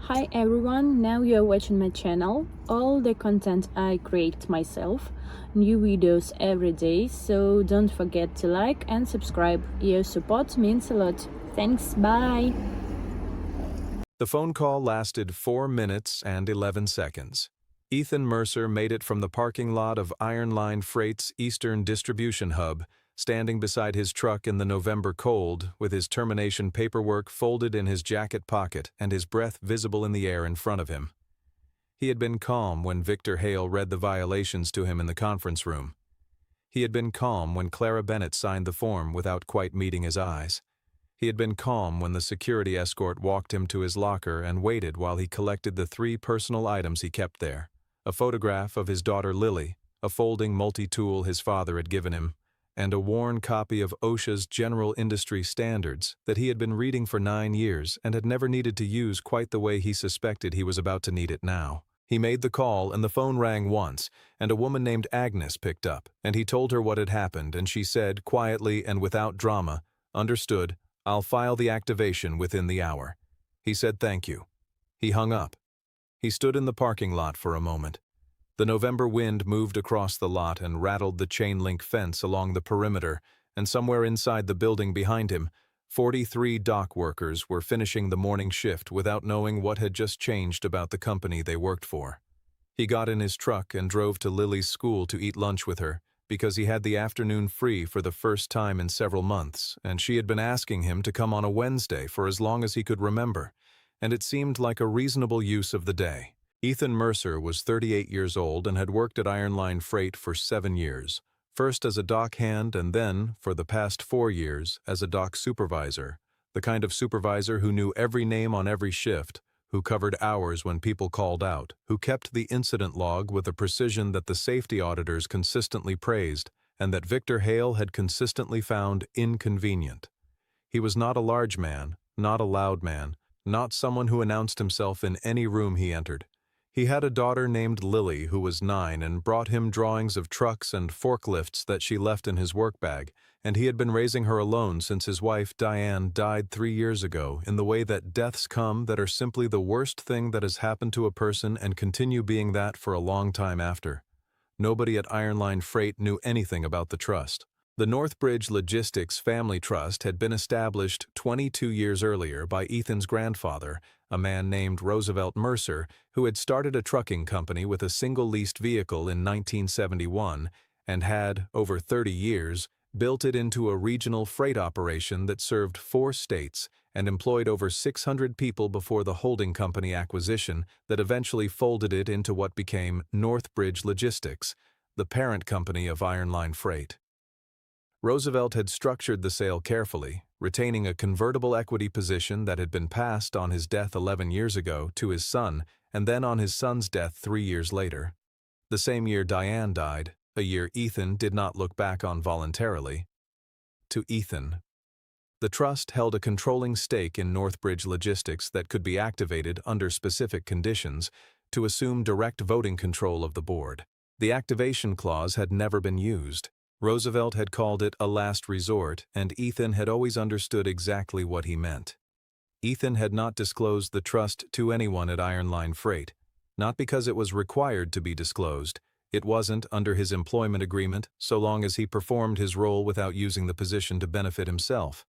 Hi everyone, now you're watching my channel. All the content I create myself, new videos every day, so don't forget to like and subscribe. Your support means a lot. Thanks, bye! The phone call lasted 4 minutes and 11 seconds. Ethan Mercer made it from the parking lot of Iron Line Freight's Eastern Distribution Hub, standing beside his truck in the November cold, with his termination paperwork folded in his jacket pocket and his breath visible in the air in front of him. He had been calm when Victor Hale read the violations to him in the conference room. He had been calm when Clara Bennett signed the form without quite meeting his eyes. He had been calm when the security escort walked him to his locker and waited while he collected the 3 personal items he kept there: a photograph of his daughter Lily, a folding multi-tool his father had given him, and a worn copy of OSHA's General Industry Standards that he had been reading for 9 years and had never needed to use quite the way he suspected he was about to need it now. He made the call and the phone rang once, and a woman named Agnes picked up, and he told her what had happened, and she said, quietly and without drama, "Understood. I'll file the activation within the hour." He said thank you. He hung up. He stood in the parking lot for a moment. The November wind moved across the lot and rattled the chain-link fence along the perimeter, and somewhere inside the building behind him, 43 dock workers were finishing the morning shift without knowing what had just changed about the company they worked for. He got in his truck and drove to Lily's school to eat lunch with her, because he had the afternoon free for the first time in several months, and she had been asking him to come on a Wednesday for as long as he could remember, and it seemed like a reasonable use of the day. Ethan Mercer was 38 years old and had worked at Iron Line Freight for 7 years, first as a dock hand and then, for the past 4 years, as a dock supervisor, the kind of supervisor who knew every name on every shift, who covered hours when people called out, who kept the incident log with a precision that the safety auditors consistently praised and that Victor Hale had consistently found inconvenient. He was not a large man, not a loud man, not someone who announced himself in any room he entered. He had a daughter named Lily who was 9 and brought him drawings of trucks and forklifts that she left in his work bag, and he had been raising her alone since his wife Diane died 3 years ago, in the way that deaths come that are simply the worst thing that has happened to a person and continue being that for a long time after. Nobody at Iron Line Freight knew anything about the trust. The Northbridge Logistics Family Trust had been established 22 years earlier by Ethan's grandfather, a man named Roosevelt Mercer, who had started a trucking company with a single leased vehicle in 1971 and had, over 30 years, built it into a regional freight operation that served 4 states and employed over 600 people before the holding company acquisition that eventually folded it into what became Northbridge Logistics, the parent company of Iron Line Freight. Roosevelt had structured the sale carefully, retaining a convertible equity position that had been passed on his death 11 years ago to his son and then on his son's death 3 years later. The same year Diane died, a year Ethan did not look back on voluntarily. To Ethan. The trust held a controlling stake in Northbridge Logistics that could be activated under specific conditions to assume direct voting control of the board. The activation clause had never been used. Roosevelt had called it a last resort, and Ethan had always understood exactly what he meant. Ethan had not disclosed the trust to anyone at Iron Line Freight, not because it was required to be disclosed. It wasn't under his employment agreement so long as he performed his role without using the position to benefit himself.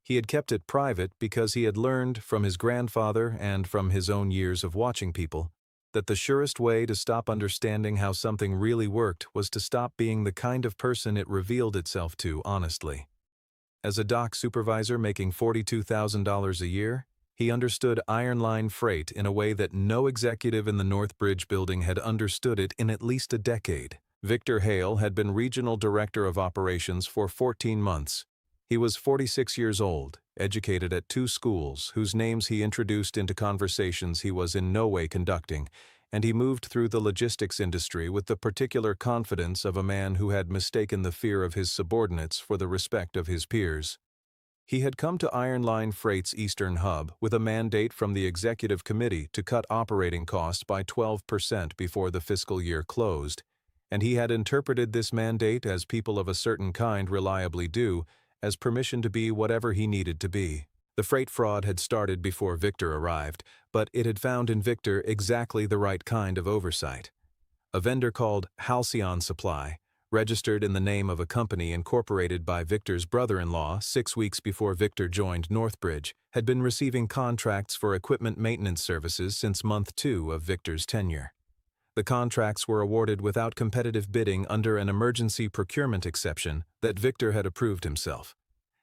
He had kept it private because he had learned from his grandfather and from his own years of watching people that the surest way to stop understanding how something really worked was to stop being the kind of person it revealed itself to honestly. As a dock supervisor making $42,000 a year, he understood Iron Line Freight in a way that no executive in the Northbridge building had understood it in at least a decade. Victor Hale had been regional director of operations for 14 months. He was 46 years old, educated at 2 schools whose names he introduced into conversations he was in no way conducting, and he moved through the logistics industry with the particular confidence of a man who had mistaken the fear of his subordinates for the respect of his peers. He had come to Iron Line Freight's Eastern Hub with a mandate from the executive committee to cut operating costs by 12% before the fiscal year closed, and he had interpreted this mandate, as people of a certain kind reliably do, as permission to be whatever he needed to be. The freight fraud had started before Victor arrived, but it had found in Victor exactly the right kind of oversight. A vendor called Halcyon Supply, registered in the name of a company incorporated by Victor's brother-in-law 6 weeks before Victor joined Northbridge, had been receiving contracts for equipment maintenance services since month 2 of Victor's tenure. The contracts were awarded without competitive bidding under an emergency procurement exception that Victor had approved himself.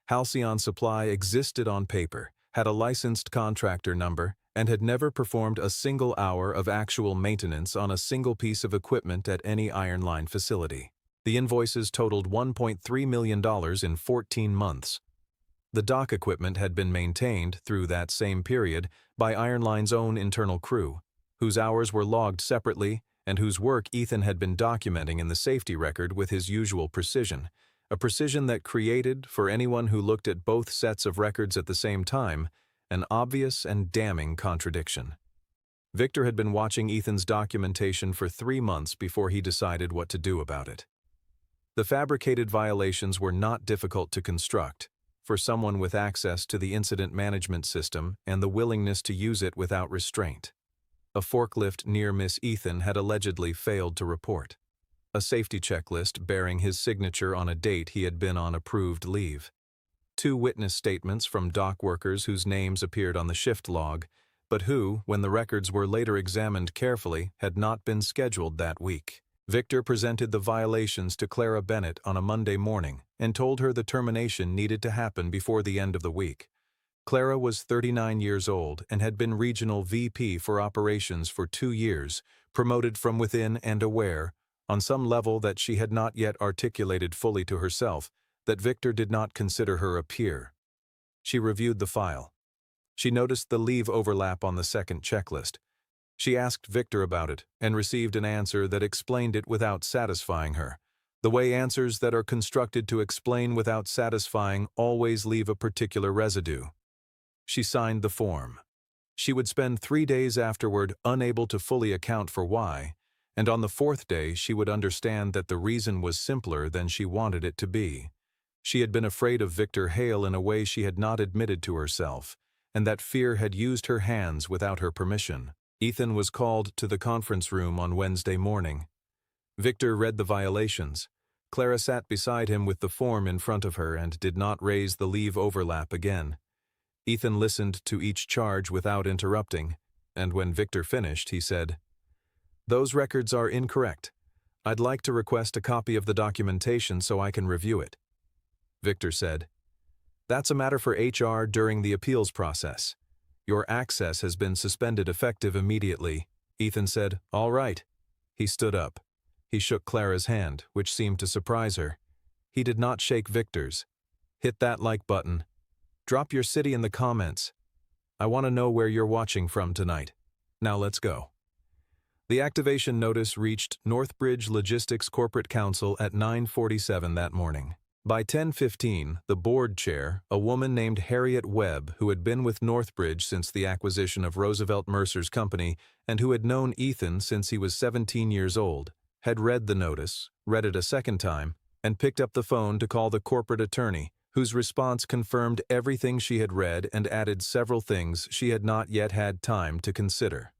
Halcyon Supply existed on paper, had a licensed contractor number, and had never performed a single hour of actual maintenance on a single piece of equipment at any Iron Line facility. The invoices totaled $1.3 million in 14 months. The dock equipment had been maintained through that same period by Iron Line's own internal crew, whose hours were logged separately and whose work Ethan had been documenting in the safety record with his usual precision, a precision that created, for anyone who looked at both sets of records at the same time, an obvious and damning contradiction. Victor had been watching Ethan's documentation for 3 months before he decided what to do about it. The fabricated violations were not difficult to construct for someone with access to the incident management system and the willingness to use it without restraint. A forklift near Miss Ethan had allegedly failed to report. A safety checklist bearing his signature on a date he had been on approved leave. 2 witness statements from dock workers whose names appeared on the shift log, but who, when the records were later examined carefully, had not been scheduled that week. Victor presented the violations to Clara Bennett on a Monday morning and told her the termination needed to happen before the end of the week. Clara was 39 years old and had been regional VP for operations for 2 years, promoted from within and aware, on some level that she had not yet articulated fully to herself, that Victor did not consider her a peer. She reviewed the file. She noticed the leave overlap on the second checklist. She asked Victor about it and received an answer that explained it without satisfying her. The way answers that are constructed to explain without satisfying always leave a particular residue. She signed the form. She would spend 3 days afterward unable to fully account for why, and on the 4th day she would understand that the reason was simpler than she wanted it to be. She had been afraid of Victor Hale in a way she had not admitted to herself, and that fear had used her hands without her permission. Ethan was called to the conference room on Wednesday morning. Victor read the violations. Clara sat beside him with the form in front of her and did not raise the leave overlap again. Ethan listened to each charge without interrupting, and when Victor finished, he said, "Those records are incorrect. I'd like to request a copy of the documentation so I can review it." Victor said, "That's a matter for HR during the appeals process. Your access has been suspended effective immediately." Ethan said, "All right." He stood up. He shook Clara's hand, which seemed to surprise her. He did not shake Victor's. "Hit that like button. Drop your city in the comments. I want to know where you're watching from tonight. Now let's go." The activation notice reached Northbridge Logistics Corporate Counsel at 9:47 that morning. By 10:15, the board chair, a woman named Harriet Webb, who had been with Northbridge since the acquisition of Roosevelt Mercer's company and who had known Ethan since he was 17 years old, had read the notice, read it a second time, and picked up the phone to call the corporate attorney, whose response confirmed everything she had read and added several things she had not yet had time to consider.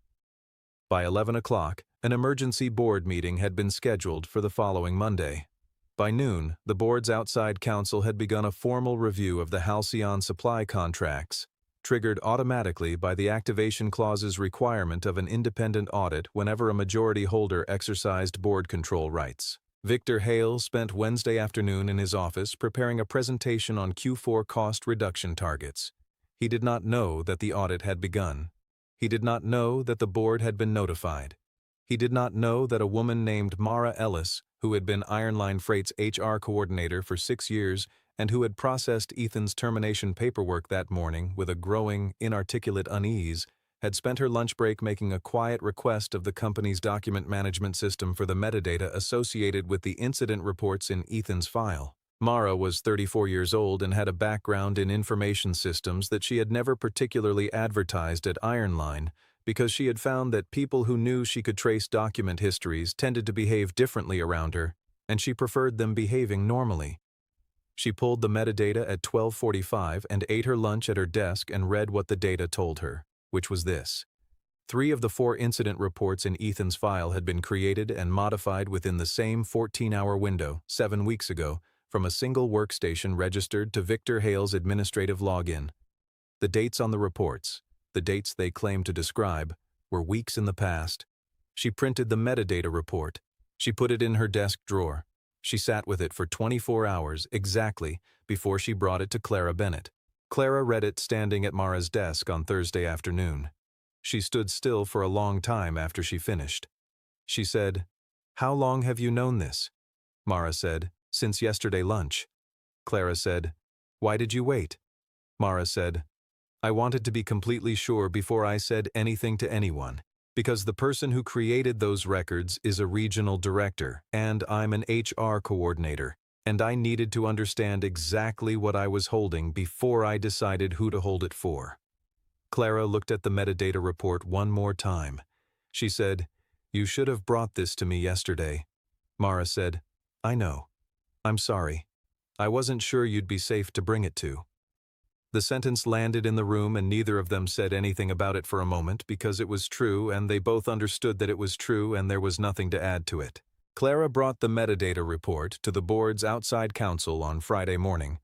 By 11 o'clock, an emergency board meeting had been scheduled for the following Monday. By noon, the board's outside counsel had begun a formal review of the Halcyon Supply contracts, triggered automatically by the activation clause's requirement of an independent audit whenever a majority holder exercised board control rights. Victor Hale spent Wednesday afternoon in his office preparing a presentation on Q4 cost reduction targets. He did not know that the audit had begun. He did not know that the board had been notified. He did not know that a woman named Mara Ellis, who had been Iron Line Freight's HR coordinator for 6 years and who had processed Ethan's termination paperwork that morning with a growing, inarticulate unease, had spent her lunch break making a quiet request of the company's document management system for the metadata associated with the incident reports in Ethan's file. Mara was 34 years old and had a background in information systems that she had never particularly advertised at Iron Line because she had found that people who knew she could trace document histories tended to behave differently around her, and she preferred them behaving normally. She pulled the metadata at 12:45 and ate her lunch at her desk and read what the data told her, which was this. 3 of the 4 incident reports in Ethan's file had been created and modified within the same 14-hour window, 7 weeks ago, from a single workstation registered to Victor Hale's administrative login. The dates on the reports, the dates they claimed to describe, were weeks in the past. She printed the metadata report. She put it in her desk drawer. She sat with it for 24 hours exactly before she brought it to Clara Bennett. Clara read it standing at Mara's desk on Thursday afternoon. She stood still for a long time after she finished. She said, "How long have you known this?" Mara said, "Since yesterday lunch." Clara said, "Why did you wait?" Mara said, "I wanted to be completely sure before I said anything to anyone, because the person who created those records is a regional director, and I'm an HR coordinator, and I needed to understand exactly what I was holding before I decided who to hold it for." Clara looked at the metadata report one more time. She said, "You should have brought this to me yesterday." Mara said, "I know. I'm sorry. I wasn't sure you'd be safe to bring it to." The sentence landed in the room and neither of them said anything about it for a moment because it was true and they both understood that it was true and there was nothing to add to it. Clara brought the metadata report to the board's outside counsel on Friday morning.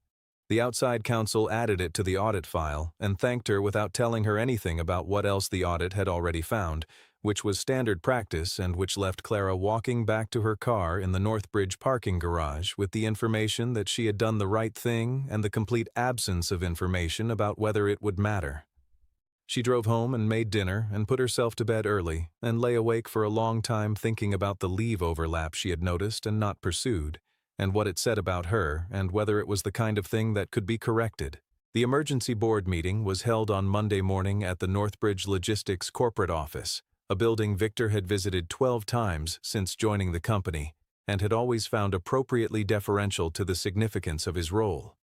The outside counsel added it to the audit file and thanked her without telling her anything about what else the audit had already found, which was standard practice and which left Clara walking back to her car in the Northbridge parking garage with the information that she had done the right thing and the complete absence of information about whether it would matter. She drove home and made dinner and put herself to bed early and lay awake for a long time thinking about the leave overlap she had noticed and not pursued, and what it said about her and whether it was the kind of thing that could be corrected. The emergency board meeting was held on Monday morning at the Northbridge Logistics corporate office, a building Victor had visited 12 times since joining the company and had always found appropriately deferential to the significance of his role.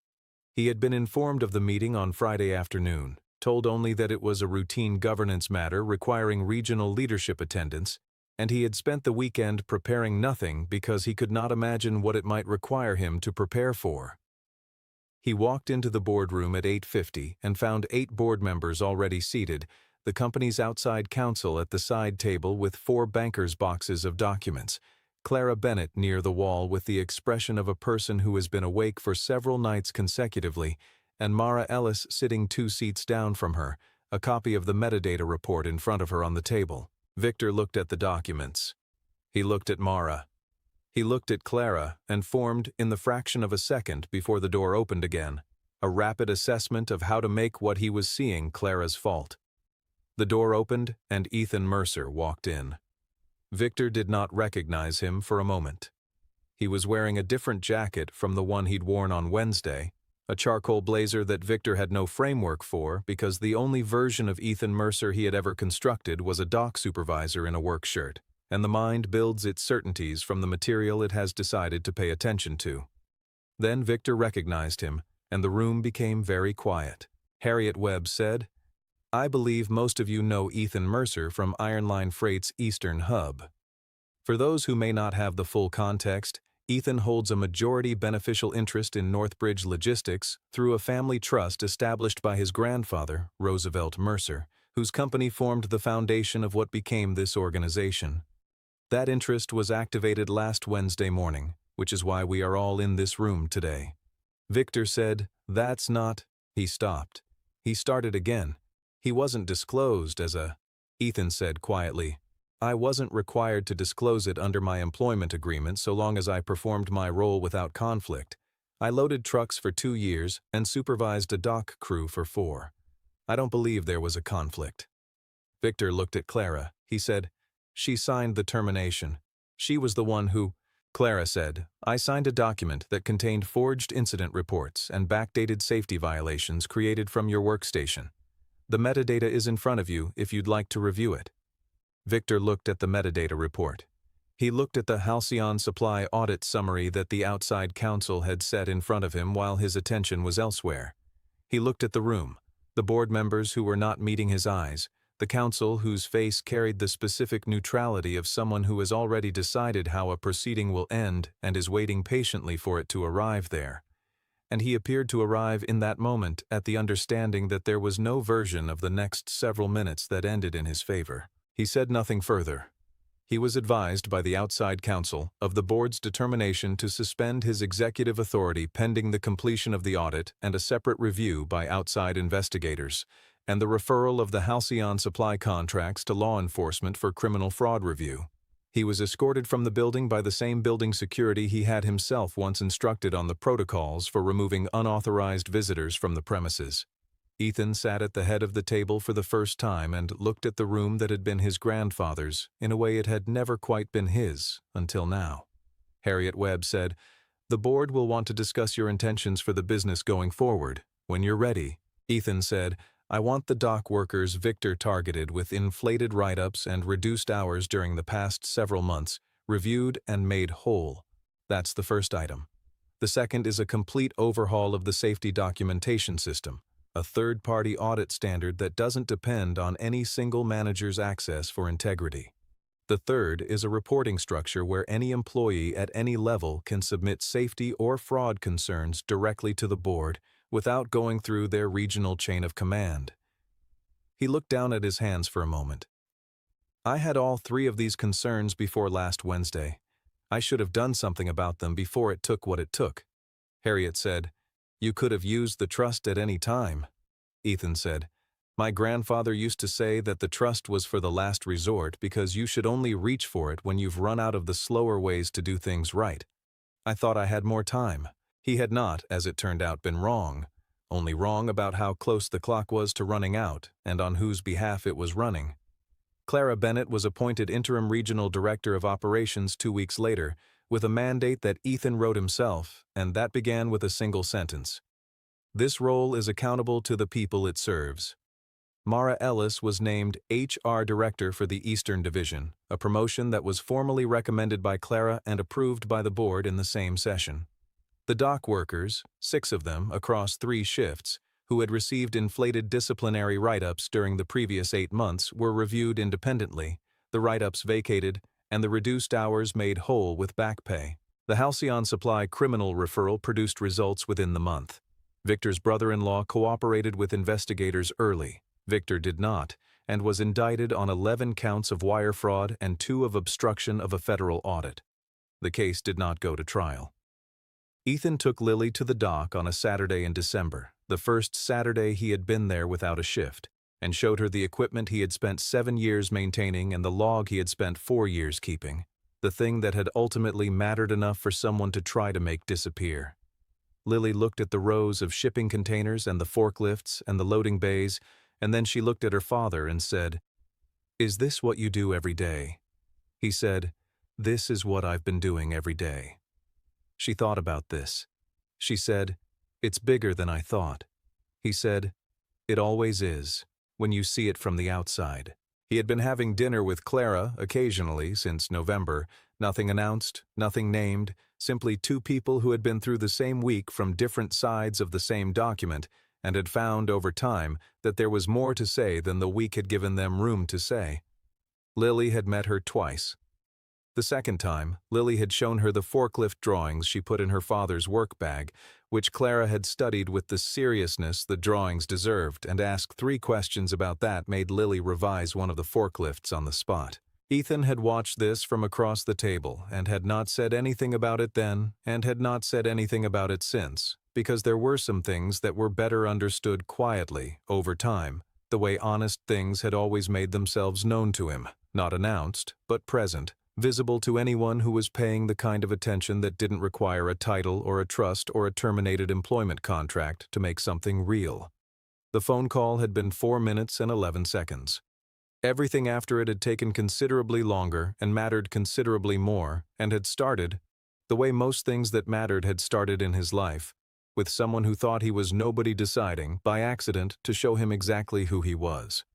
He had been informed of the meeting on Friday afternoon, told only that it was a routine governance matter requiring regional leadership attendance, and he had spent the weekend preparing nothing because he could not imagine what it might require him to prepare for. He walked into the boardroom at 8:50 and found 8 board members already seated, the company's outside counsel at the side table with 4 bankers' boxes of documents, Clara Bennett near the wall with the expression of a person who has been awake for several nights consecutively, and Mara Ellis sitting 2 seats down from her, a copy of the metadata report in front of her on the table. Victor looked at the documents. He looked at Mara. He looked at Clara and formed, in the fraction of a second before the door opened again, a rapid assessment of how to make what he was seeing Clara's fault. The door opened and Ethan Mercer walked in. Victor did not recognize him for a moment. He was wearing a different jacket from the one he'd worn on Wednesday, a charcoal blazer that Victor had no framework for because the only version of Ethan Mercer he had ever constructed was a dock supervisor in a work shirt, and the mind builds its certainties from the material it has decided to pay attention to. Then Victor recognized him, and the room became very quiet. Harriet Webb said, "I believe most of you know Ethan Mercer from Iron Line Freight's Eastern Hub. For those who may not have the full context, Ethan holds a majority beneficial interest in Northbridge Logistics through a family trust established by his grandfather, Roosevelt Mercer, whose company formed the foundation of what became this organization. That interest was activated last Wednesday morning, which is why we are all in this room today." Victor said, "That's not..." He stopped. He started again. "He wasn't disclosed as a..." Ethan said quietly, "I wasn't required to disclose it under my employment agreement so long as I performed my role without conflict. I loaded trucks for 2 years and supervised a dock crew for 4. I don't believe there was a conflict." Victor looked at Clara. He said, "She signed the termination. She was the one who..." Clara said, "I signed a document that contained forged incident reports and backdated safety violations created from your workstation. The metadata is in front of you if you'd like to review it." Victor looked at the metadata report. He looked at the Halcyon Supply audit summary that the outside counsel had set in front of him while his attention was elsewhere. He looked at the room, the board members who were not meeting his eyes, the counsel whose face carried the specific neutrality of someone who has already decided how a proceeding will end and is waiting patiently for it to arrive there. and he appeared to arrive in that moment at the understanding that there was no version of the next several minutes that ended in his favor. He said nothing further. He was advised by the outside counsel of the board's determination to suspend his executive authority pending the completion of the audit and a separate review by outside investigators, and the referral of the Halcyon supply contracts to law enforcement for criminal fraud review. He was escorted from the building by the same building security he had himself once instructed on the protocols for removing unauthorized visitors from the premises. Ethan sat at the head of the table for the first time and looked at the room that had been his grandfather's in a way it had never quite been his until now. Harriet Webb said, "The board will want to discuss your intentions for the business going forward. When you're ready." Ethan said, "I want the dock workers Victor targeted with inflated write-ups and reduced hours during the past several months, reviewed and made whole. That's the first item. The second is a complete overhaul of the safety documentation system, a third-party audit standard that doesn't depend on any single manager's access for integrity. The third is a reporting structure where any employee at any level can submit safety or fraud concerns directly to the board without going through their regional chain of command." He looked down at his hands for a moment. "I had all three of these concerns before last Wednesday. I should have done something about them before it took what it took." Harriet said, "You could have used the trust at any time." Ethan said, "My grandfather used to say that the trust was for the last resort because you should only reach for it when you've run out of the slower ways to do things right. I thought I had more time." He had not, as it turned out, been wrong, only wrong about how close the clock was to running out and on whose behalf it was running. Clara Bennett was appointed Interim Regional Director of Operations 2 weeks later, with a mandate that Ethan wrote himself, and that began with a single sentence. "This role is accountable to the people it serves." Mara Ellis was named HR Director for the Eastern Division, a promotion that was formally recommended by Clara and approved by the board in the same session. The dock workers, 6 of them across 3 shifts, who had received inflated disciplinary write-ups during the previous 8 months were reviewed independently, the write-ups vacated, and the reduced hours made whole with back pay. The Halcyon Supply criminal referral produced results within the month. Victor's brother-in-law cooperated with investigators early. Victor did not, and was indicted on 11 counts of wire fraud and 2 of obstruction of a federal audit. The case did not go to trial. Ethan took Lily to the dock on a Saturday in December, the first Saturday he had been there without a shift, and showed her the equipment he had spent 7 years maintaining and the log he had spent 4 years keeping, the thing that had ultimately mattered enough for someone to try to make disappear. Lily looked at the rows of shipping containers and the forklifts and the loading bays, and then she looked at her father and said, "Is this what you do every day?" He said, "This is what I've been doing every day." She thought about this. She said, "It's bigger than I thought." He said, "It always is, when you see it from the outside." He had been having dinner with Clara occasionally since November, nothing announced, nothing named, simply 2 people who had been through the same week from different sides of the same document and had found over time that there was more to say than the week had given them room to say. Lily had met her twice. The second time, Lily had shown her the forklift drawings she put in her father's work bag, which Clara had studied with the seriousness the drawings deserved, and asked 3 questions about that made Lily revise one of the forklifts on the spot. Ethan had watched this from across the table and had not said anything about it then and had not said anything about it since, because there were some things that were better understood quietly, over time, the way honest things had always made themselves known to him, not announced, but present, visible to anyone who was paying the kind of attention that didn't require a title or a trust or a terminated employment contract to make something real. The phone call had been 4 minutes and 11 seconds. Everything after it had taken considerably longer and mattered considerably more, and had started, the way most things that mattered had started in his life, with someone who thought he was nobody deciding, by accident, to show him exactly who he was.